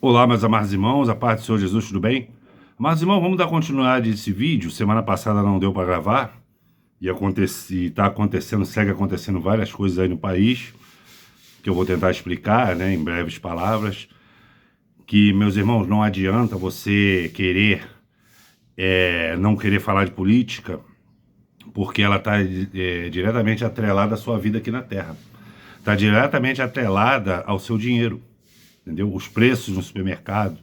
Olá, meus amados irmãos, a paz do Senhor Jesus, tudo bem? Amados irmãos, vamos dar continuidade a esse vídeo. Semana passada não deu para gravar e está acontecendo, segue acontecendo várias coisas aí no país que eu vou tentar explicar, né, em breves palavras. Que, meus irmãos, não adianta você querer, não querer falar de política, porque ela está diretamente atrelada à sua vida aqui na Terra. Está diretamente atrelada ao seu dinheiro, entendeu? Os preços no supermercado,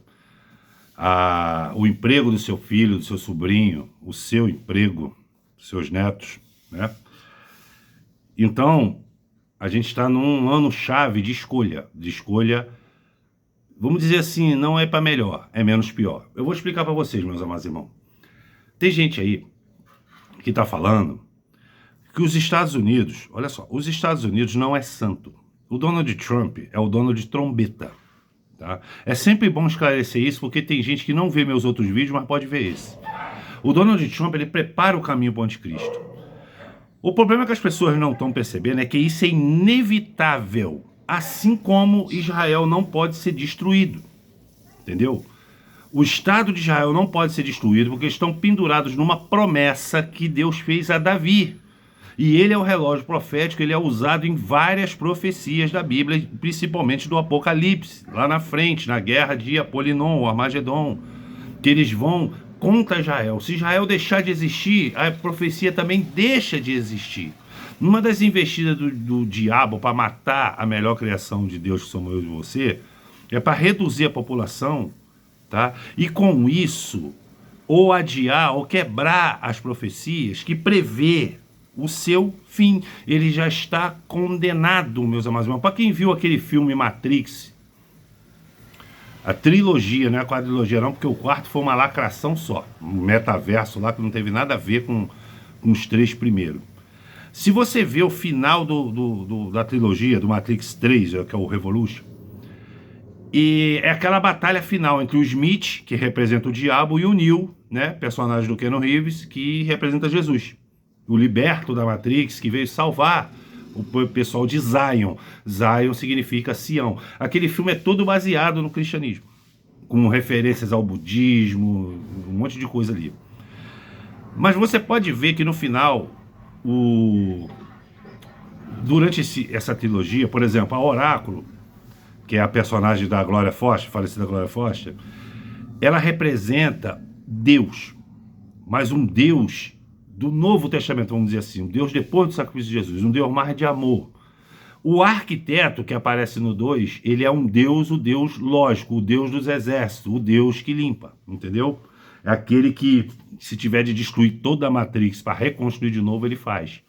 o emprego do seu filho, do seu sobrinho, o seu emprego, dos seus netos, né? Então, a gente está num ano-chave de escolha, vamos dizer assim, não é para melhor, é menos pior. Eu vou explicar para vocês, meus amados irmãos. Tem gente aí que está falando que os Estados Unidos, olha só, os Estados Unidos não é santo. O Donald Trump é o dono de trombeta. Tá? É sempre bom esclarecer isso, porque tem gente que não vê meus outros vídeos, mas pode ver esse. O Donald Trump, ele prepara o caminho para o anticristo. O problema que as pessoas não estão percebendo é que isso é inevitável, assim como Israel não pode ser destruído, entendeu? O Estado de Israel não pode ser destruído porque estão pendurados numa promessa que Deus fez a Davi. E ele é o relógio profético, ele é usado em várias profecias da Bíblia, principalmente do Apocalipse, lá na frente, na guerra de Apolinon, o Armagedon, que eles vão contra Israel. Se Israel deixar de existir, a profecia também deixa de existir. Uma das investidas do diabo para matar a melhor criação de Deus, que somos eu e você, é para reduzir a população, tá? E com isso, ou adiar, ou quebrar as profecias que prevê o seu fim. Ele já está condenado, meus amados irmãos. Para quem viu aquele filme Matrix, a trilogia, não é a quadrilogia não, porque o quarto foi uma lacração só, um metaverso lá que não teve nada a ver com os três primeiros. Se você vê o final da trilogia, do Matrix 3, que é o Revolution, e é aquela batalha final entre o Smith, que representa o diabo, e o Neo, né, personagem do Keanu Reeves, que representa Jesus. O liberto da Matrix, que veio salvar o pessoal de Zion. Zion significa Sião. Aquele filme é todo baseado no cristianismo, com referências ao budismo, um monte de coisa ali. Mas você pode ver que no final, durante essa trilogia, por exemplo, a Oráculo, que é a personagem da Glória Foster, falecida Glória Foster, ela representa Deus, mas um Deus do Novo Testamento, vamos dizer assim, um Deus depois do sacrifício de Jesus, um Deus mais de amor. O arquiteto que aparece no 2, ele é um Deus, o Deus lógico, o Deus dos exércitos, o Deus que limpa, entendeu? É aquele que, se tiver de destruir toda a Matrix para reconstruir de novo, ele faz.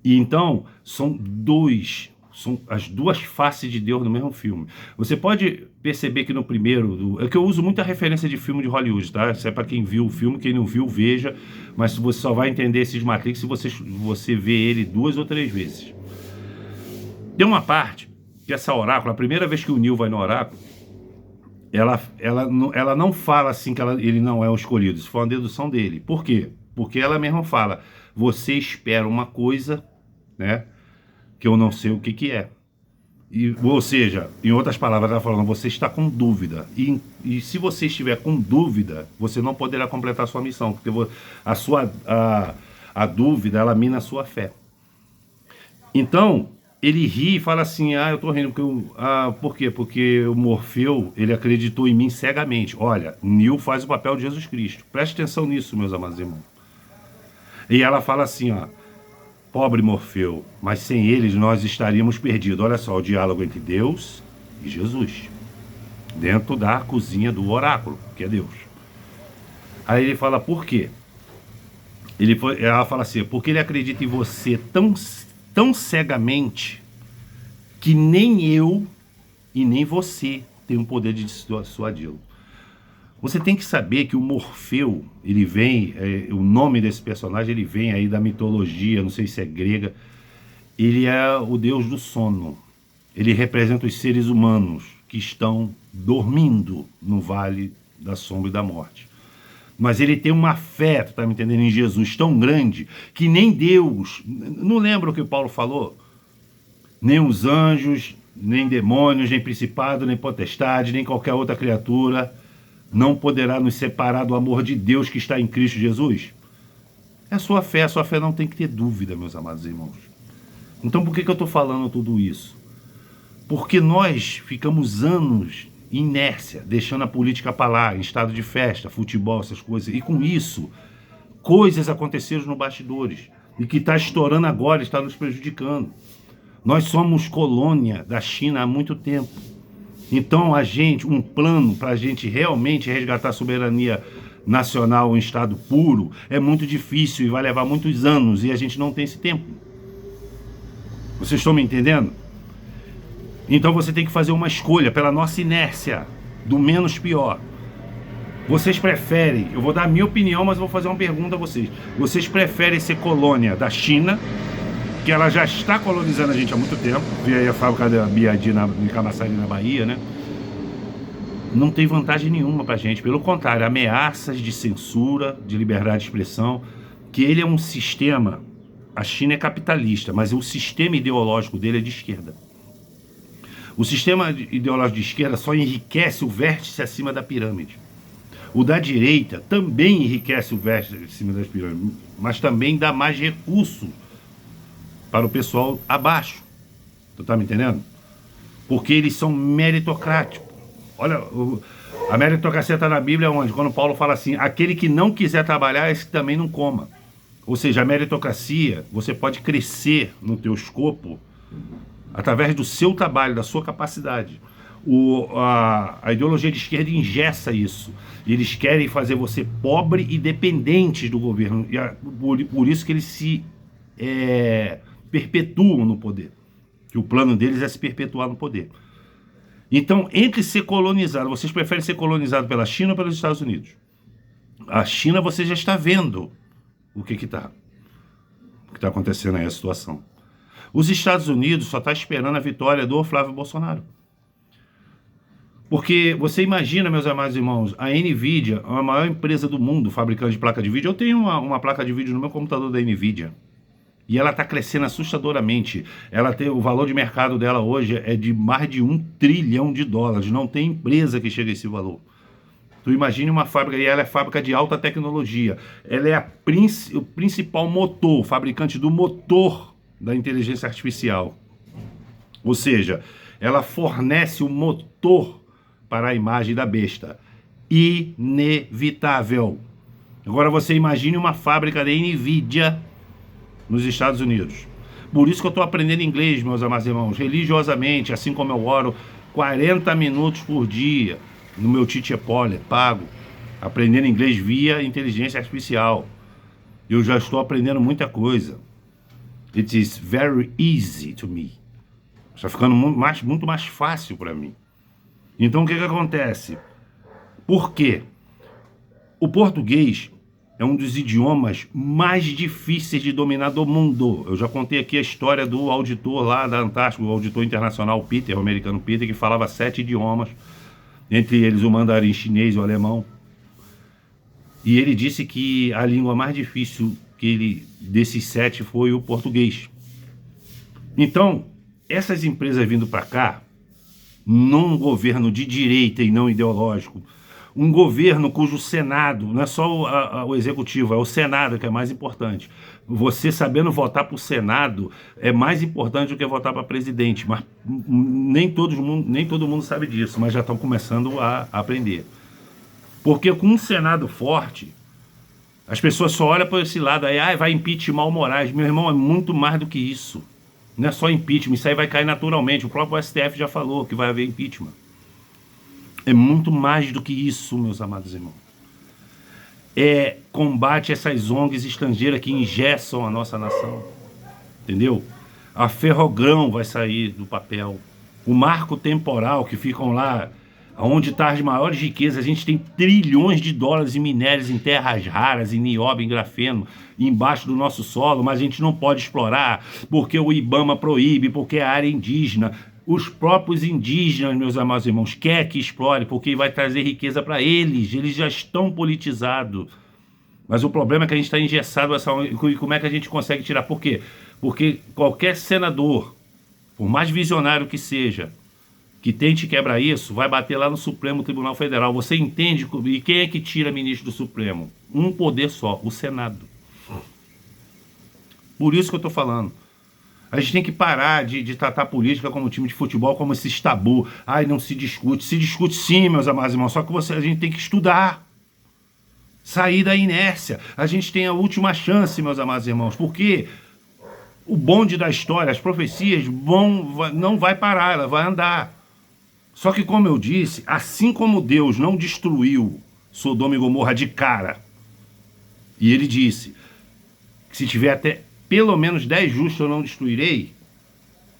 E então, são as duas faces de Deus no mesmo filme. Você pode perceber que no primeiro... É que eu uso muita referência de filme de Hollywood, tá? Isso é para quem viu o filme, quem não viu, veja. Mas você só vai entender esses Matrix se você vê ele 2 ou 3 vezes. Tem uma parte que essa Oráculo, a primeira vez que o Neo vai no Oráculo, ela não fala assim que ele não é o escolhido. Isso foi uma dedução dele. Por quê? Porque ela mesma fala, você espera uma coisa, né, que eu não sei o que é. Ou seja, em outras palavras, ela falando, você está com dúvida. E se você estiver com dúvida, você não poderá completar a sua missão, porque a dúvida, ela mina a sua fé. Então, ele ri e fala assim, eu tô rindo, por quê? Porque o Morfeu, ele acreditou em mim cegamente. Olha, Neo faz o papel de Jesus Cristo. Preste atenção nisso, meus amados irmãos. E ela fala assim, pobre Morfeu, mas sem eles nós estaríamos perdidos. Olha só, o diálogo entre Deus e Jesus, dentro da cozinha do oráculo, que é Deus. Aí ele fala, por quê? Ela fala assim, porque ele acredita em você tão cegamente que nem eu e nem você tem o poder de dissuadi-lo. Você tem que saber que o Morfeu, ele vem, o nome desse personagem, ele vem aí da mitologia, não sei se é grega, ele é o deus do sono. Ele representa os seres humanos que estão dormindo no vale da sombra e da morte. Mas ele tem uma fé, tu tá me entendendo, em Jesus tão grande, que nem Deus, não lembra o que Paulo falou? Nem os anjos, nem demônios, nem principado, nem potestade, nem qualquer outra criatura não poderá nos separar do amor de Deus que está em Cristo Jesus? É a sua fé não tem que ter dúvida, meus amados irmãos. Então por que eu estou falando tudo isso? Porque nós ficamos anos em inércia, deixando a política para lá, em estado de festa, futebol, essas coisas. E com isso, coisas aconteceram nos bastidores. E que está estourando agora, está nos prejudicando. Nós somos colônia da China há muito tempo. Então, um plano para a gente realmente resgatar a soberania nacional, um Estado puro, é muito difícil e vai levar muitos anos, e a gente não tem esse tempo. Vocês estão me entendendo? Então você tem que fazer uma escolha pela nossa inércia, do menos pior. Vocês preferem, eu vou dar a minha opinião, mas vou fazer uma pergunta a vocês. Vocês preferem ser colônia da China, que ela já está colonizando a gente há muito tempo, vê aí a fábrica da BYD em Camaçari, na Bahia, né? Não tem vantagem nenhuma pra gente, pelo contrário, ameaças de censura, de liberdade de expressão, que ele é um sistema, a China é capitalista, mas o sistema ideológico dele é de esquerda. O sistema ideológico de esquerda só enriquece o vértice acima da pirâmide. O da direita também enriquece o vértice acima das pirâmides, mas também dá mais recurso para o pessoal abaixo. Tu tá me entendendo? Porque eles são meritocráticos. Olha, a meritocracia está na Bíblia onde? Quando Paulo fala assim, aquele que não quiser trabalhar, esse que também não coma. Ou seja, a meritocracia, você pode crescer no teu escopo através do seu trabalho, da sua capacidade. A ideologia de esquerda engessa isso. Eles querem fazer você pobre e dependente do governo. E por isso que eles se perpetuam no poder. Que o plano deles é se perpetuar no poder. Então, entre ser colonizado, vocês preferem ser colonizado pela China ou pelos Estados Unidos? A China você já está vendo o que está acontecendo aí, a situação. Os Estados Unidos só está esperando a vitória do Flávio Bolsonaro. Porque você imagina, meus amados irmãos, a NVIDIA, a maior empresa do mundo, fabricante de placa de vídeo. Eu tenho uma placa de vídeo no meu computador da NVIDIA. E ela está crescendo assustadoramente. O valor de mercado dela hoje é de mais de $1 trilhão. Não tem empresa que chegue a esse valor. Tu imagine uma fábrica, e ela é fábrica de alta tecnologia. Ela é o principal motor, fabricante do motor da inteligência artificial. Ou seja, ela fornece o motor para a imagem da besta. Inevitável. Agora você imagine uma fábrica da NVIDIA nos Estados Unidos. Por isso que eu estou aprendendo inglês, meus amados irmãos, religiosamente, assim como eu oro 40 minutos por dia no meu Teachable, pago, aprendendo inglês via inteligência artificial. Eu já estou aprendendo muita coisa. It is very easy to me. Está ficando muito mais fácil para mim. Então o que acontece? Por quê? O português é um dos idiomas mais difíceis de dominar do mundo. Eu já contei aqui a história do auditor lá da Antártica, o auditor internacional Peter, o americano Peter, que falava 7 idiomas, entre eles o mandarim chinês e o alemão. E ele disse que a língua mais difícil desses 7 foi o português. Então, essas empresas vindo para cá, num governo de direita e não ideológico, um governo cujo Senado, não é só o Executivo, é o Senado que é mais importante. Você sabendo votar para o Senado é mais importante do que votar para presidente. Mas nem todo mundo sabe disso, mas já estão começando a aprender. Porque com um Senado forte, as pessoas só olham para esse lado, aí vai impeachment o Moraes. Meu irmão, é muito mais do que isso. Não é só impeachment, isso aí vai cair naturalmente. O próprio STF já falou que vai haver impeachment. É muito mais do que isso, meus amados irmãos. É combate a essas ONGs estrangeiras que engessam a nossa nação. Entendeu? A Ferrogrão vai sair do papel. O marco temporal que ficam lá, onde está as maiores riquezas. A gente tem trilhões de dólares em minérios, em terras raras, em nióbio, em grafeno, embaixo do nosso solo, mas a gente não pode explorar, porque o IBAMA proíbe, porque é área indígena. Os próprios indígenas, meus amados irmãos, querem que explore, porque vai trazer riqueza para eles. Eles já estão politizados. Mas o problema é que a gente está engessado. E como é que a gente consegue tirar? Por quê? Porque qualquer senador por mais visionário que seja, que tente quebrar isso, vai bater lá no Supremo Tribunal Federal. Você entende? E quem é que tira ministro do Supremo? Um poder só, o Senado. Por isso que eu estou falando. A gente tem que parar de tratar a política como time de futebol, como esse tabu. Ai, não se discute. Se discute sim, meus amados irmãos, só que a gente tem que estudar. Sair da inércia. A gente tem a última chance, meus amados irmãos, porque o bonde da história, as profecias, não vai parar, ela vai andar. Só que, como eu disse, assim como Deus não destruiu Sodoma e Gomorra de cara, e ele disse que se tiver até pelo menos 10 justos eu não destruirei,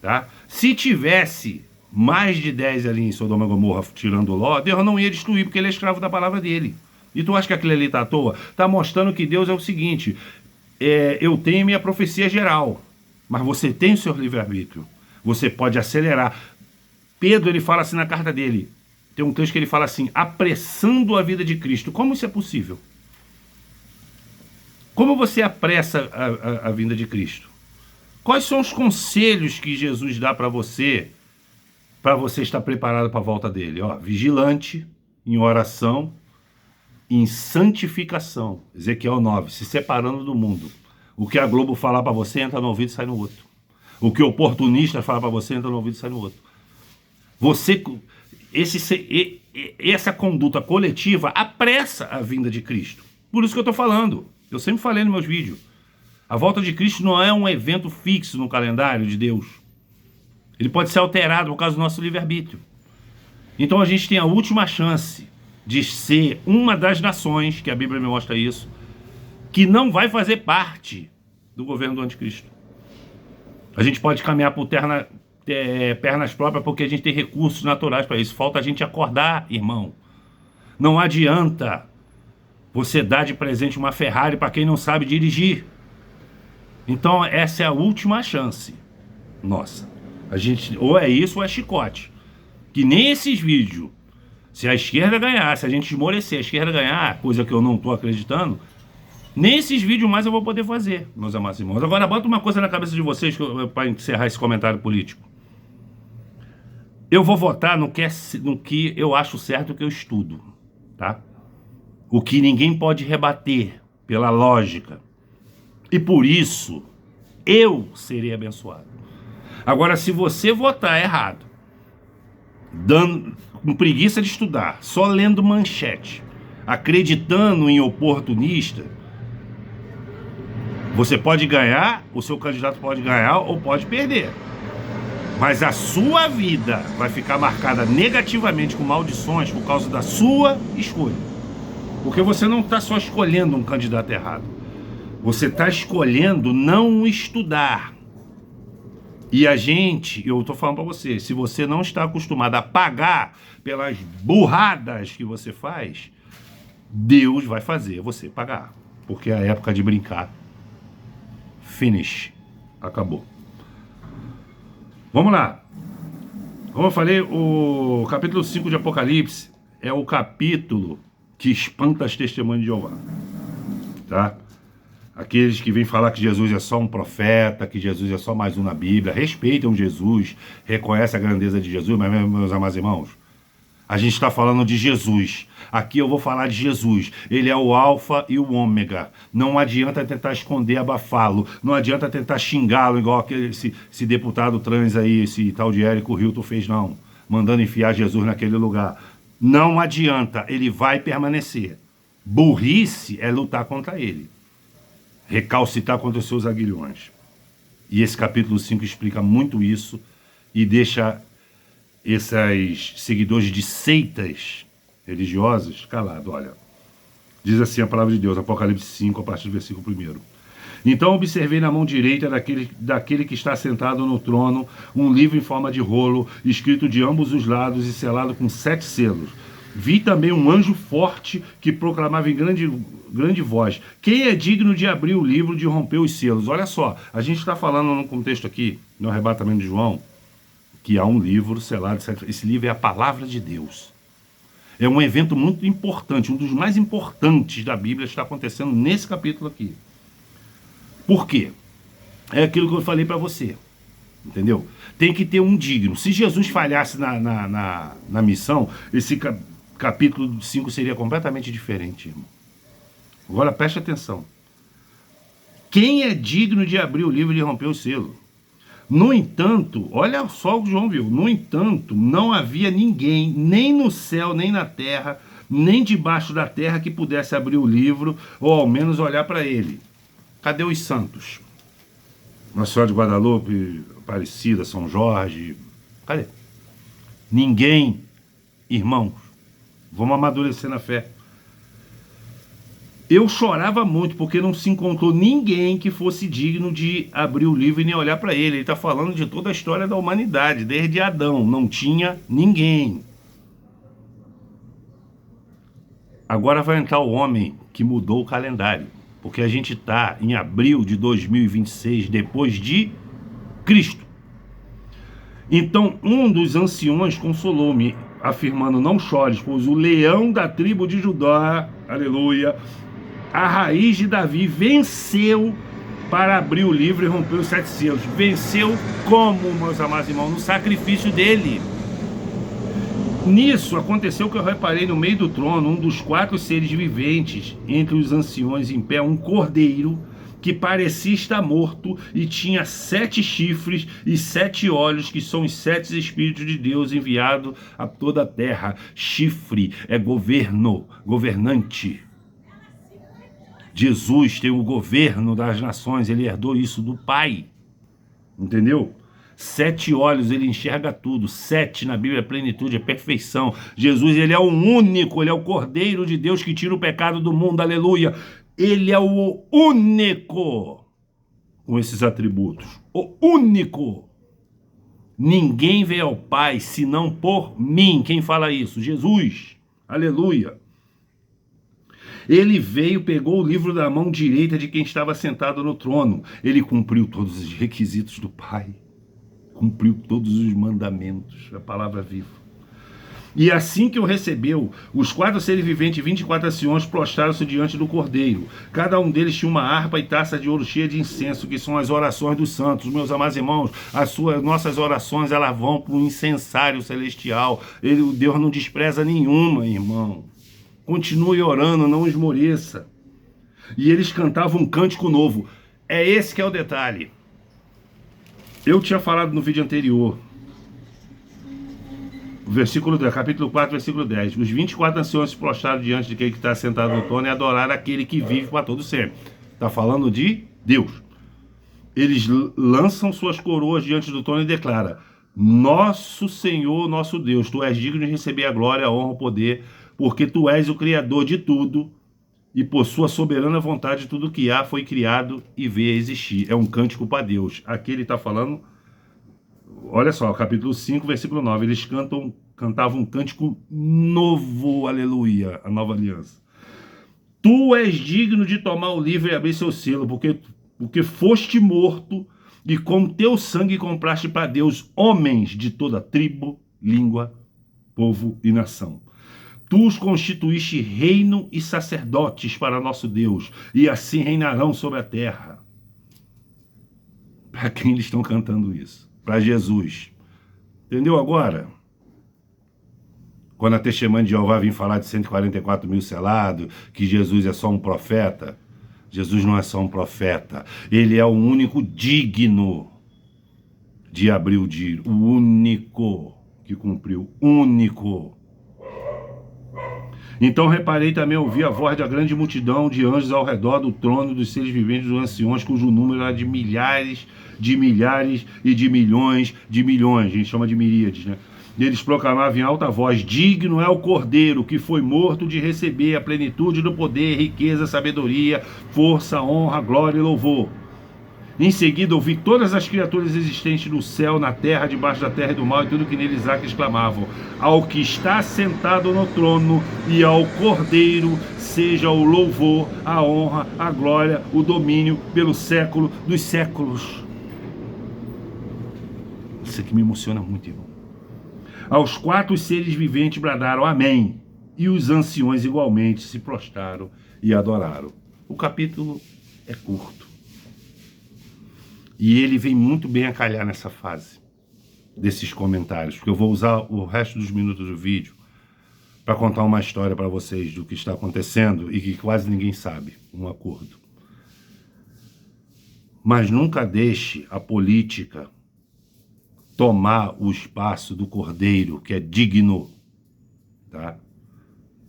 tá? Se tivesse mais de 10 ali em Sodoma e Gomorra, tirando Ló, Deus não ia destruir, porque ele é escravo da palavra dele. E tu acha que aquilo ali tá à toa? Tá mostrando que Deus é o seguinte, eu tenho minha profecia geral, mas você tem o seu livre-arbítrio. Você pode acelerar. Pedro, ele fala assim na carta dele, tem um texto que ele fala assim, apressando a vida de Cristo. Como isso é possível? Como você apressa a vinda de Cristo? Quais são os conselhos que Jesus dá para você estar preparado para a volta dele? Ó, vigilante, em oração, em santificação. Ezequiel 9, se separando do mundo. O que a Globo falar para você entra no ouvido e sai no outro. O que o oportunista falar para você entra no ouvido e sai no outro. Essa conduta coletiva apressa a vinda de Cristo. Por isso que eu estou falando. Eu sempre falei nos meus vídeos. A volta de Cristo não é um evento fixo no calendário de Deus. Ele pode ser alterado por causa do nosso livre-arbítrio. Então a gente tem a última chance de ser uma das nações, que a Bíblia me mostra isso, que não vai fazer parte do governo do anticristo. A gente pode caminhar por pernas próprias porque a gente tem recursos naturais para isso. Falta a gente acordar, irmão. Não adianta você dar de presente uma Ferrari para quem não sabe dirigir. Então essa é a última chance. Nossa, a gente ou é isso ou é chicote. Que nem esses vídeos. Se a esquerda ganhar, se a gente esmorecer, a esquerda ganhar, coisa que eu não estou acreditando, nem esses vídeos mais eu vou poder fazer, meus amados irmãos. Agora bota uma coisa na cabeça de vocês para encerrar esse comentário político. Eu vou votar no que eu acho certo, o que eu estudo, tá? O que ninguém pode rebater pela lógica. E por isso, eu serei abençoado. Agora, se você votar errado, com preguiça de estudar, só lendo manchete, acreditando em oportunista, você pode ganhar, o seu candidato pode ganhar ou pode perder. Mas a sua vida vai ficar marcada negativamente com maldições por causa da sua escolha. Porque você não está só escolhendo um candidato errado. Você está escolhendo não estudar. E eu estou falando para você, se você não está acostumado a pagar pelas burradas que você faz, Deus vai fazer você pagar. Porque é a época de brincar. Finish. Acabou. Vamos lá. Como eu falei, o capítulo 5 de Apocalipse é o capítulo que espanta as testemunhas de Jeová. Tá? Aqueles que vêm falar que Jesus é só um profeta, que Jesus é só mais um na Bíblia, respeitam Jesus, reconhecem a grandeza de Jesus, mas meus amados irmãos, a gente está falando de Jesus. Aqui eu vou falar de Jesus. Ele é o alfa e o ômega. Não adianta tentar esconder, abafá-lo. Não adianta tentar xingá-lo, igual esse deputado trans aí, esse tal de Érico Hilton fez, não. Mandando enfiar Jesus naquele lugar. Não adianta, ele vai permanecer. Burrice é lutar contra ele. Recalcitar contra os seus aguilhões. E esse capítulo 5 explica muito isso e deixa esses seguidores de seitas religiosas calados. Olha, diz assim a palavra de Deus, Apocalipse 5, a partir do versículo 1. Então observei na mão direita daquele que está sentado no trono um livro em forma de rolo, escrito de ambos os lados e selado com 7 selos. Vi também um anjo forte que proclamava em grande voz: quem é digno de abrir o livro, de romper os selos? Olha só, a gente está falando no contexto aqui, no arrebatamento de João, que há um livro selado. Esse livro é a palavra de Deus. É um evento muito importante, um dos mais importantes da Bíblia está acontecendo nesse capítulo aqui. Por quê? É aquilo que eu falei para você. Entendeu? Tem que ter um digno. Se Jesus falhasse na missão, esse capítulo 5 seria completamente diferente, irmão. Agora preste atenção. Quem é digno de abrir o livro e de romper o selo? No entanto, olha só o que João viu. No entanto, não havia ninguém, nem no céu, nem na terra, nem debaixo da terra, que pudesse abrir o livro, ou ao menos olhar para ele. Cadê os santos? Nossa Senhora de Guadalupe, Aparecida, São Jorge. Cadê? Ninguém, irmãos. Vamos amadurecer na fé. Eu chorava muito porque não se encontrou ninguém que fosse digno de abrir o livro e nem olhar para ele. Ele está falando de toda a história da humanidade, desde Adão. Não tinha ninguém. Agora vai entrar o homem que mudou o calendário. Porque a gente está em abril de 2026, depois de Cristo. Então, um dos anciões consolou-me, afirmando: não chores, pois o leão da tribo de Judá, aleluia, a raiz de Davi, venceu para abrir o livro e romper os 7 selos. Venceu como, meus amados irmãos? No sacrifício dele. Nisso aconteceu que eu reparei no meio do trono, um dos 4 seres viventes, entre os anciões em pé, um cordeiro que parecia estar morto e tinha 7 chifres e 7 olhos, que são os 7 Espíritos de Deus enviados a toda a terra. Chifre é governo, governante. Jesus tem o governo das nações, ele herdou isso do Pai, entendeu? 7 olhos, ele enxerga tudo. 7 na Bíblia é plenitude, é perfeição. Jesus, ele é o único, ele é o Cordeiro de Deus que tira o pecado do mundo, aleluia. Ele é o único com esses atributos, o único. Ninguém veio ao Pai senão por mim. Quem fala isso? Jesus, aleluia. Ele veio, pegou o livro da mão direita de quem estava sentado no trono. Ele cumpriu todos os requisitos do Pai. Cumpriu todos os mandamentos, a palavra viva. E assim que o recebeu, os 4 seres viventes e 24 anciões prostraram-se diante do Cordeiro. Cada um deles tinha uma harpa e taça de ouro cheia de incenso, que são as orações dos santos. Meus amados irmãos, nossas orações, elas vão para o incensário celestial. Deus não despreza nenhuma, irmão. Continue orando, não esmoreça. E eles cantavam um cântico novo. É esse que é o detalhe. Eu tinha falado no vídeo anterior, versículo 10, capítulo 4, versículo 10. Os 24 anciões se prostraram diante de aquele que está sentado no trono e adoraram aquele que vive para todo sempre. Está falando de Deus. Eles lançam suas coroas diante do trono e declaram: nosso Senhor, nosso Deus, tu és digno de receber a glória, a honra, o poder, porque tu és o Criador de tudo, e por sua soberana vontade tudo que há foi criado e veio a existir. É um cântico para Deus. Aqui ele está falando, olha só, capítulo 5, versículo 9. Eles cantavam um cântico novo, aleluia, a nova aliança. Tu és digno de tomar o livro e abrir seu selo, porque foste morto, e com teu sangue compraste para Deus homens de toda tribo, língua, povo e nação. Tu os constituíste reino e sacerdotes para nosso Deus, e assim reinarão sobre a terra. Para quem eles estão cantando isso? Para Jesus. Entendeu agora? Quando a testemunha de Jeová vem falar de 144 mil selados, que Jesus é só um profeta, Jesus não é só um profeta, ele é o único digno de abrir o dia, o único que cumpriu, único. Então reparei também, ouvi a voz da grande multidão de anjos ao redor do trono, dos seres viventes, dos anciões, cujo número era de milhares e de milhões. A gente chama de miríades, né? E eles proclamavam em alta voz: digno é o Cordeiro que foi morto de receber a plenitude do poder, riqueza, sabedoria, força, honra, glória e louvor. Em seguida ouvi todas as criaturas existentes no céu, na terra, debaixo da terra e do mar, e tudo que neles há, que exclamavam: ao que está sentado no trono e ao Cordeiro seja o louvor, a honra, a glória, o domínio pelo século dos séculos. Isso aqui me emociona muito, irmão. Aos 4 seres viventes bradaram amém, e os anciões igualmente se prostraram e adoraram. O capítulo é curto. E ele vem muito bem a calhar nessa fase desses comentários, porque eu vou usar o resto dos minutos do vídeo para contar uma história para vocês do que está acontecendo e que quase ninguém sabe, um acordo. Mas nunca deixe a política tomar o espaço do Cordeiro, que é digno, tá?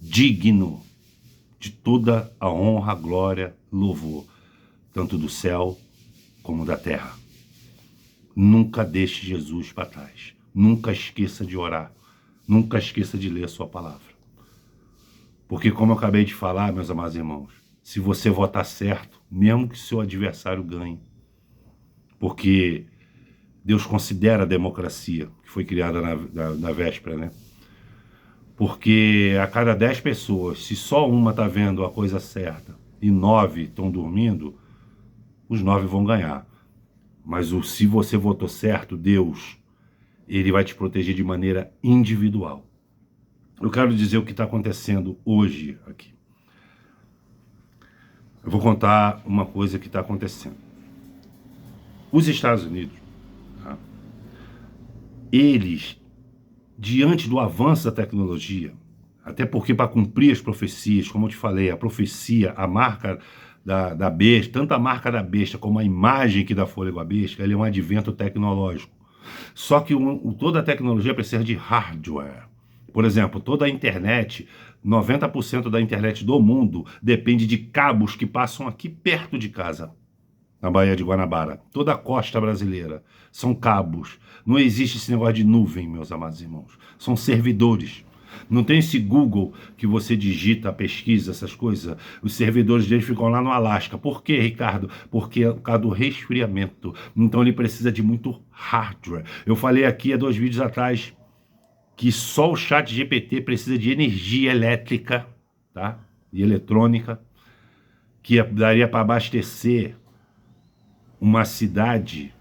Digno de toda a honra, glória, louvor, tanto do céu como da terra. Nunca deixe Jesus para trás. Nunca esqueça de orar. Nunca esqueça de ler a sua palavra. Porque, como eu acabei de falar, meus amados irmãos, se você votar certo, mesmo que seu adversário ganhe, porque Deus considera a democracia, que foi criada na véspera, né? Porque a cada 10 pessoas, se só uma está vendo a coisa certa e 9 estão dormindo, os 9 vão ganhar. Mas se você votou certo, Deus, ele vai te proteger de maneira individual. Eu quero dizer o que está acontecendo hoje aqui. Eu vou contar uma coisa que está acontecendo. Os Estados Unidos, tá? Eles, diante do avanço da tecnologia, até porque para cumprir as profecias, como eu te falei, a profecia, a marca da besta, tanto a marca da besta como a imagem que dá fôlego à besta, ele é um advento tecnológico. Só que toda a tecnologia precisa de hardware. Por exemplo, toda a internet, 90% da internet do mundo depende de cabos que passam aqui perto de casa, na Baía de Guanabara. Toda a costa brasileira são cabos. Não existe esse negócio de nuvem, meus amados irmãos. São servidores. Não tem esse Google que você digita, pesquisa, essas coisas. Os servidores deles ficam lá no Alasca. Por quê, Ricardo? Porque é por causa do resfriamento. Então ele precisa de muito hardware. Eu falei aqui há 2 vídeos atrás que só o ChatGPT precisa de energia elétrica, tá? E eletrônica, que daria para abastecer uma cidade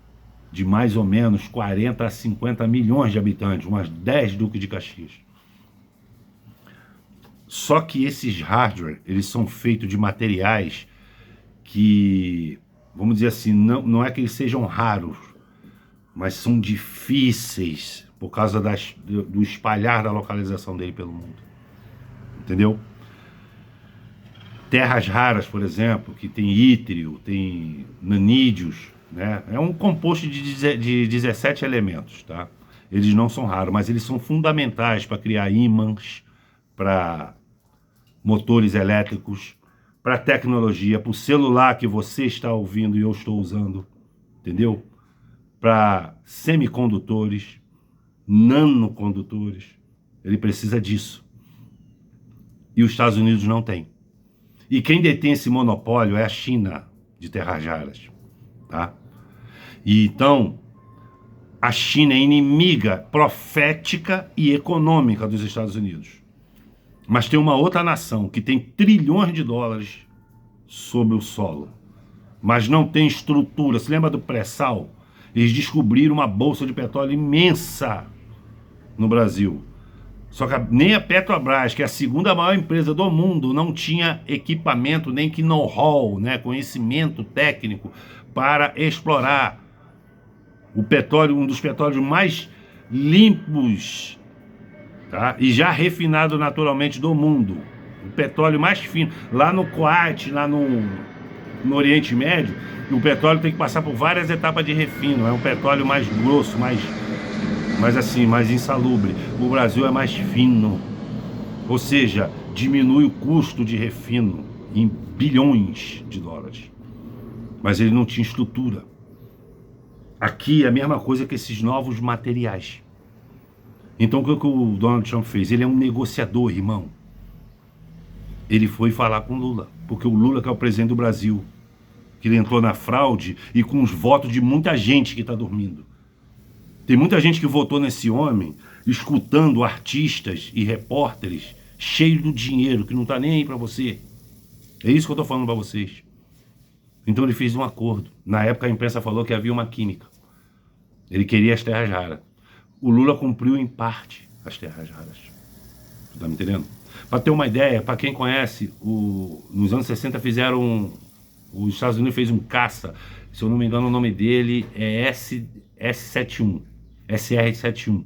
de mais ou menos 40 a 50 milhões de habitantes, umas 10 Duque de Caxias. Só que esses hardware, eles são feitos de materiais que, vamos dizer assim, não é que eles sejam raros, mas são difíceis por causa do espalhar da localização dele pelo mundo. Entendeu? Terras raras, por exemplo, que tem ítrio, tem nanídeos, né? É um composto de 17 elementos, tá? Eles não são raros, mas eles são fundamentais para criar ímãs, para motores elétricos, para tecnologia, para o celular que você está ouvindo e eu estou usando, entendeu? Para semicondutores, nanocondutores. Ele precisa disso. E os Estados Unidos não tem. E quem detém esse monopólio é a China de terras raras, tá? E então, a China é inimiga profética e econômica dos Estados Unidos. Mas tem uma outra nação que tem trilhões de dólares sobre o solo, mas não tem estrutura. Se lembra do pré-sal? Eles descobriram uma bolsa de petróleo imensa no Brasil. Só que nem a Petrobras, que é a segunda maior empresa do mundo, não tinha equipamento, nem que know-how, né, conhecimento técnico para explorar o petróleo, um dos petróleos mais limpos, tá? E já refinado naturalmente do mundo. O petróleo mais fino. Lá no Kuwait, lá no Oriente Médio, o petróleo tem que passar por várias etapas de refino. É um petróleo mais grosso, mais insalubre. O Brasil é mais fino. Ou seja, diminui o custo de refino em bilhões de dólares. Mas ele não tinha estrutura. Aqui é a mesma coisa que esses novos materiais. Então o que o Donald Trump fez? Ele é um negociador, irmão. Ele foi falar com o Lula, porque o Lula que é o presidente do Brasil, que ele entrou na fraude e com os votos de muita gente que está dormindo. Tem muita gente que votou nesse homem, escutando artistas e repórteres cheios do dinheiro, que não está nem aí para você. É isso que eu estou falando para vocês. Então ele fez um acordo. Na época a imprensa falou que havia uma química. Ele queria as terras raras. O Lula cumpriu em parte as terras raras. Você tá me entendendo? Para ter uma ideia, para quem conhece, nos anos 60 os Estados Unidos fez um caça Se eu não me engano, o nome dele é S71, SR71.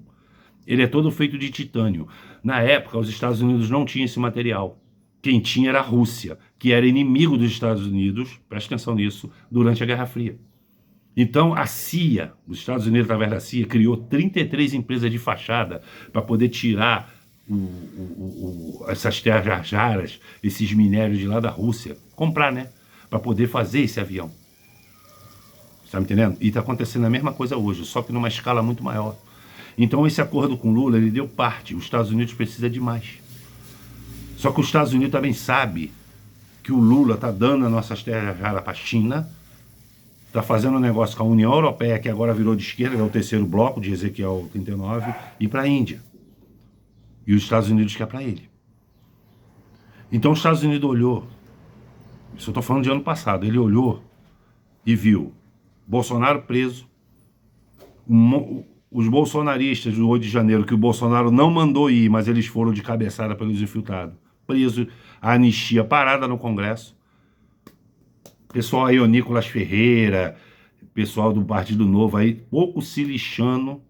Ele é todo feito de titânio. Na época, os Estados Unidos não tinham esse material. Quem tinha era a Rússia, que era inimigo dos Estados Unidos, presta atenção nisso, durante a Guerra Fria. Então, a CIA, os Estados Unidos, através da CIA, criou 33 empresas de fachada para poder tirar essas terras raras, esses minérios de lá da Rússia, comprar, né? Para poder fazer esse avião. Está me entendendo? E está acontecendo a mesma coisa hoje, só que numa escala muito maior. Então, esse acordo com Lula, ele deu parte. Os Estados Unidos precisam de mais. Só que os Estados Unidos também sabe que o Lula está dando as nossas terras raras para a China, está fazendo um negócio com a União Europeia, que agora virou de esquerda, que é o terceiro bloco de Ezequiel 39, e para a Índia. E os Estados Unidos quer para ele. Então os Estados Unidos olhou, isso eu estou falando de ano passado, ele olhou e viu Bolsonaro preso, os bolsonaristas do 8 de janeiro, que o Bolsonaro não mandou ir, mas eles foram de cabeçada pelos infiltrados, preso, a anistia parada no Congresso, pessoal aí, o Nicolas Ferreira, pessoal do Partido Novo aí, pouco se lixando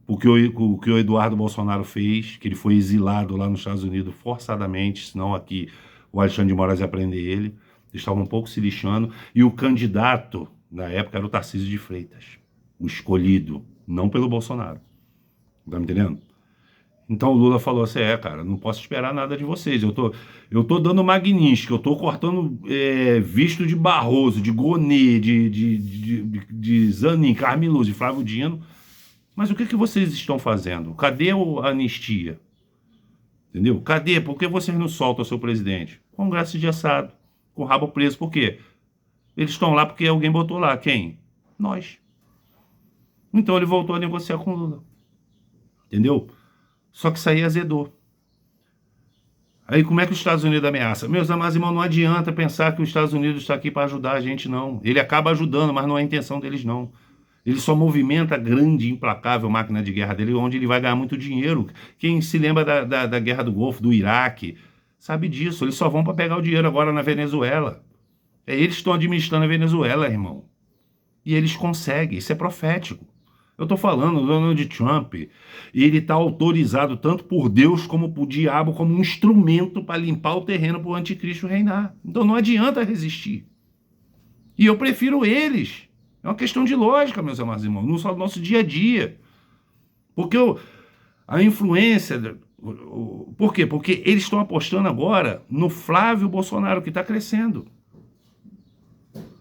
o que o Eduardo Bolsonaro fez, que ele foi exilado lá nos Estados Unidos forçadamente, senão aqui o Alexandre de Moraes ia prender ele. Eles estavam um pouco se lixando. E o candidato, na época, era o Tarcísio de Freitas, o escolhido, não pelo Bolsonaro. Tá me entendendo? Então o Lula falou assim, cara, não posso esperar nada de vocês, eu tô dando magnífico, eu tô cortando visto de Barroso, de Gonê, de Zanin, Carmen Luz, de Flávio Dino, mas o que vocês estão fazendo? Cadê a anistia? Entendeu? Cadê? Por que vocês não soltam o seu presidente? Congresso engessado, com o rabo preso, por quê? Eles estão lá porque alguém botou lá, quem? Nós. Então ele voltou a negociar com o Lula, entendeu? Só que isso aí azedou. Aí como é que os Estados Unidos ameaça? Meus amados irmãos, não adianta pensar que os Estados Unidos está aqui para ajudar a gente, não. Ele acaba ajudando, mas não é a intenção deles, não. Ele só movimenta a grande, implacável máquina de guerra dele, onde ele vai ganhar muito dinheiro. Quem se lembra da Guerra do Golfo, do Iraque, sabe disso. Eles só vão para pegar o dinheiro agora na Venezuela. Eles estão administrando a Venezuela, irmão. E eles conseguem, isso é profético. Eu estou falando, o Donald Trump, ele está autorizado tanto por Deus como por diabo, como um instrumento para limpar o terreno para o anticristo reinar. Então não adianta resistir. E eu prefiro eles. É uma questão de lógica, meus amados irmãos, não só do nosso dia a dia. Porque a influência... Por quê? Porque eles estão apostando agora no Flávio Bolsonaro, que está crescendo.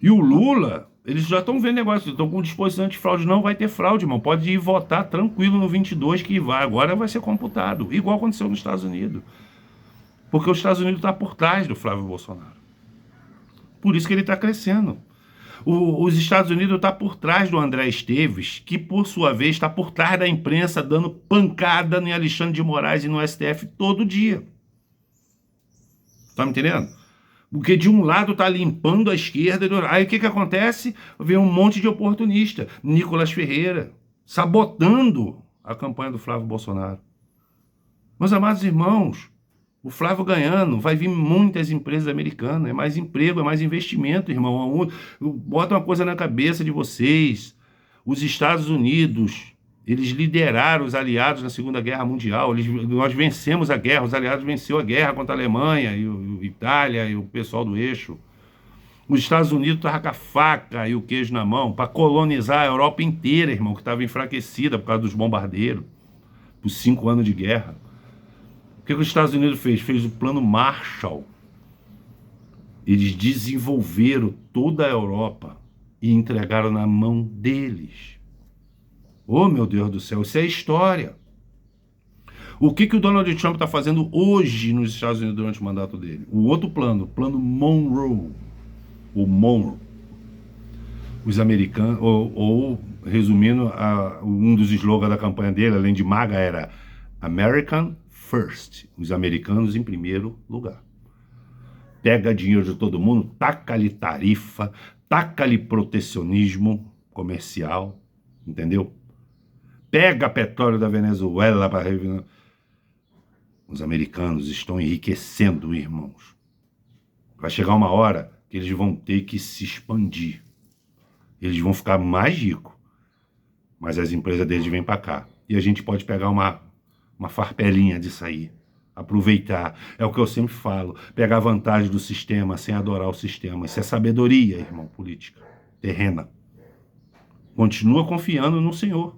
E o Lula... Eles já estão vendo negócio, estão com disposição antifraude. Não vai ter fraude, irmão. Pode ir votar tranquilo no 22 que vai. Agora vai ser computado. Igual aconteceu nos Estados Unidos. Porque os Estados Unidos está por trás do Flávio Bolsonaro. Por isso que ele está crescendo. Os Estados Unidos está por trás do André Esteves, que por sua vez está por trás da imprensa dando pancada em Alexandre de Moraes e no STF todo dia. Tá me entendendo? Porque de um lado está limpando a esquerda, aí o que acontece? Vem um monte de oportunista, Nicolas Ferreira, sabotando a campanha do Flávio Bolsonaro. Meus amados irmãos, o Flávio ganhando, vai vir muitas empresas americanas, é mais emprego, é mais investimento, irmão. Bota uma coisa na cabeça de vocês, os Estados Unidos... Eles lideraram os aliados na Segunda Guerra Mundial. Nós vencemos a guerra, os aliados venceram a guerra contra a Alemanha, e a Itália e o pessoal do eixo. Os Estados Unidos estavam com a faca e o queijo na mão para colonizar a Europa inteira, irmão, que estava enfraquecida por causa dos bombardeiros, por 5 anos de guerra. O que os Estados Unidos fez? Fez o plano Marshall. Eles desenvolveram toda a Europa e entregaram na mão deles. Oh, meu Deus do céu, isso é história. O que o Donald Trump está fazendo hoje nos Estados Unidos durante o mandato dele? O outro plano, o plano Monroe. O Monroe. Os americanos, ou resumindo, um dos slogans da campanha dele, além de MAGA, era American First. Os americanos em primeiro lugar. Pega dinheiro de todo mundo, taca-lhe tarifa, taca-lhe protecionismo comercial, entendeu? Pega petróleo da Venezuela para... Os americanos estão enriquecendo, irmãos. Vai chegar uma hora que eles vão ter que se expandir. Eles vão ficar mais ricos, mas as empresas deles vêm para cá. E a gente pode pegar uma farpelinha disso aí, aproveitar. É o que eu sempre falo, pegar vantagem do sistema sem adorar o sistema. Isso é sabedoria, irmão, política, terrena. Continua confiando no Senhor,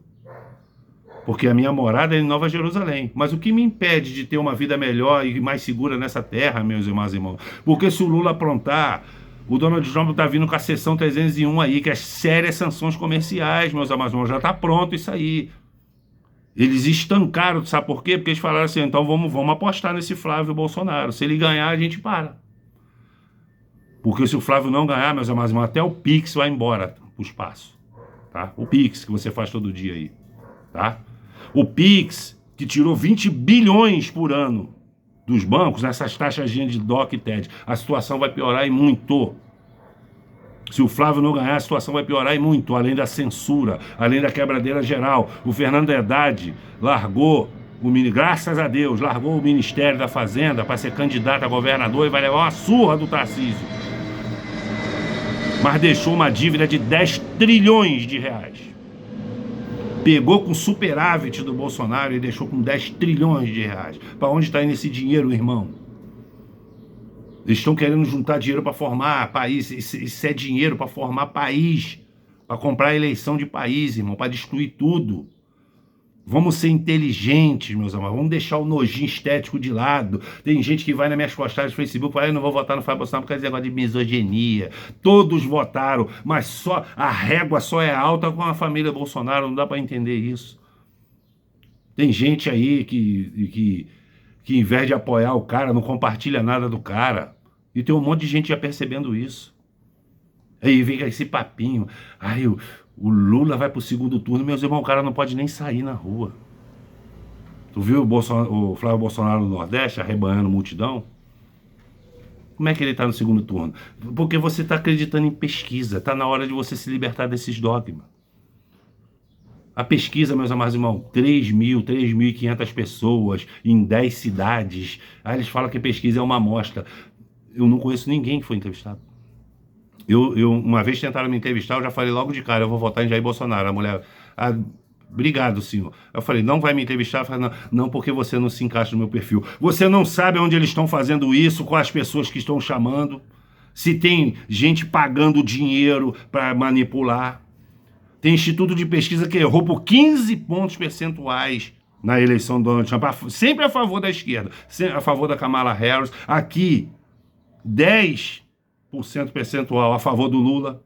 porque a minha morada é em Nova Jerusalém. Mas o que me impede de ter uma vida melhor e mais segura nessa terra, meus irmãos? Porque se o Lula aprontar, o Donald Trump está vindo com a seção 301 aí, que é sérias sanções comerciais, meus irmãos, já está pronto isso aí. Eles estancaram, sabe por quê? Porque eles falaram assim, então vamos apostar nesse Flávio Bolsonaro. Se ele ganhar, a gente para. Porque se o Flávio não ganhar, meus irmãos, até o Pix vai embora pro espaço. Tá? O Pix que você faz todo dia aí. Tá? O Pix, que tirou 20 bilhões por ano dos bancos, nessas taxas de DOC e TED, a situação vai piorar e muito. Se o Flávio não ganhar, a situação vai piorar e muito, além da censura, além da quebradeira geral. O Fernando Haddad largou, graças a Deus, largou o Ministério da Fazenda para ser candidato a governador e vai levar uma surra do Tarcísio. Mas deixou uma dívida de 10 trilhões de reais. Pegou com superávit do Bolsonaro e deixou com 10 trilhões de reais. Para onde está indo esse dinheiro, irmão? Eles estão querendo juntar dinheiro para formar país. Isso é dinheiro para formar país. Para comprar a eleição de país, irmão. Para destruir tudo. Vamos ser inteligentes, meus amados. Vamos deixar o nojinho estético de lado. Tem gente que vai nas minhas postagens no Facebook e fala, eu não vou votar no Flávio Bolsonaro por causa desse negócio de misoginia. Todos votaram, mas só a régua só é alta com a família Bolsonaro. Não dá para entender isso. Tem gente aí que em vez de apoiar o cara, não compartilha nada do cara. E tem um monte de gente já percebendo isso. Aí vem esse papinho. Ai, o Lula vai pro segundo turno. Meus irmãos, o cara não pode nem sair na rua. Tu viu o Flávio Bolsonaro no Nordeste, arrebanhando multidão? Como é que ele tá no segundo turno? Porque você tá acreditando em pesquisa. Tá na hora de você se libertar desses dogmas. A pesquisa, meus amados irmãos, 3.500 pessoas em 10 cidades. Aí eles falam que a pesquisa é uma amostra. Eu não conheço ninguém que foi entrevistado. Uma vez tentaram me entrevistar, eu já falei logo de cara, eu vou votar em Jair Bolsonaro. A mulher, obrigado, senhor. Eu falei, não vai me entrevistar? Eu falei, não, porque você não se encaixa no meu perfil. Você não sabe onde eles estão fazendo isso, com as pessoas que estão chamando. Se tem gente pagando dinheiro para manipular. Tem instituto de pesquisa que errou por 15 pontos percentuais na eleição do Donald Trump, sempre a favor da esquerda, sempre a favor da Kamala Harris. Aqui, 10% percentual a favor do Lula.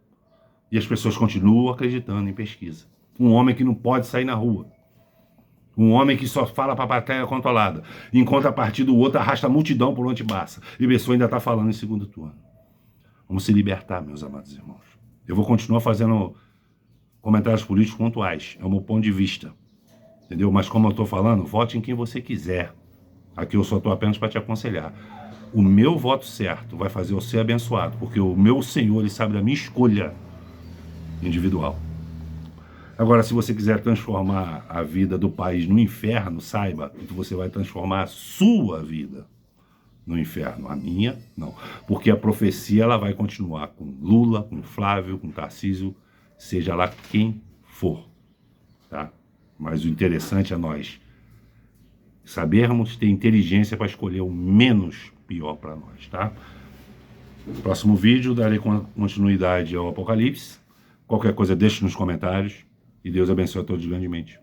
E as pessoas continuam acreditando em pesquisa. Um homem que não pode sair na rua. Um homem que só fala para a plateia controlada. Enquanto a partir do outro arrasta a multidão por onde passa. E a pessoa ainda está falando em segundo turno. Vamos se libertar, meus amados irmãos. Eu vou continuar fazendo comentários políticos pontuais. É o meu ponto de vista. Entendeu? Mas como eu estou falando, vote em quem você quiser. Aqui eu só estou apenas para te aconselhar. O meu voto certo vai fazer eu ser abençoado, porque o meu Senhor, Ele sabe da minha escolha individual. Agora, se você quiser transformar a vida do país no inferno, saiba que você vai transformar a sua vida no inferno. A minha, não. Porque a profecia ela vai continuar com Lula, com Flávio, com Tarcísio, seja lá quem for. Tá? Mas o interessante é nós sabermos ter inteligência para escolher o menos pior para nós, tá? No próximo vídeo darei continuidade ao Apocalipse. Qualquer coisa deixe nos comentários e Deus abençoe a todos grandemente.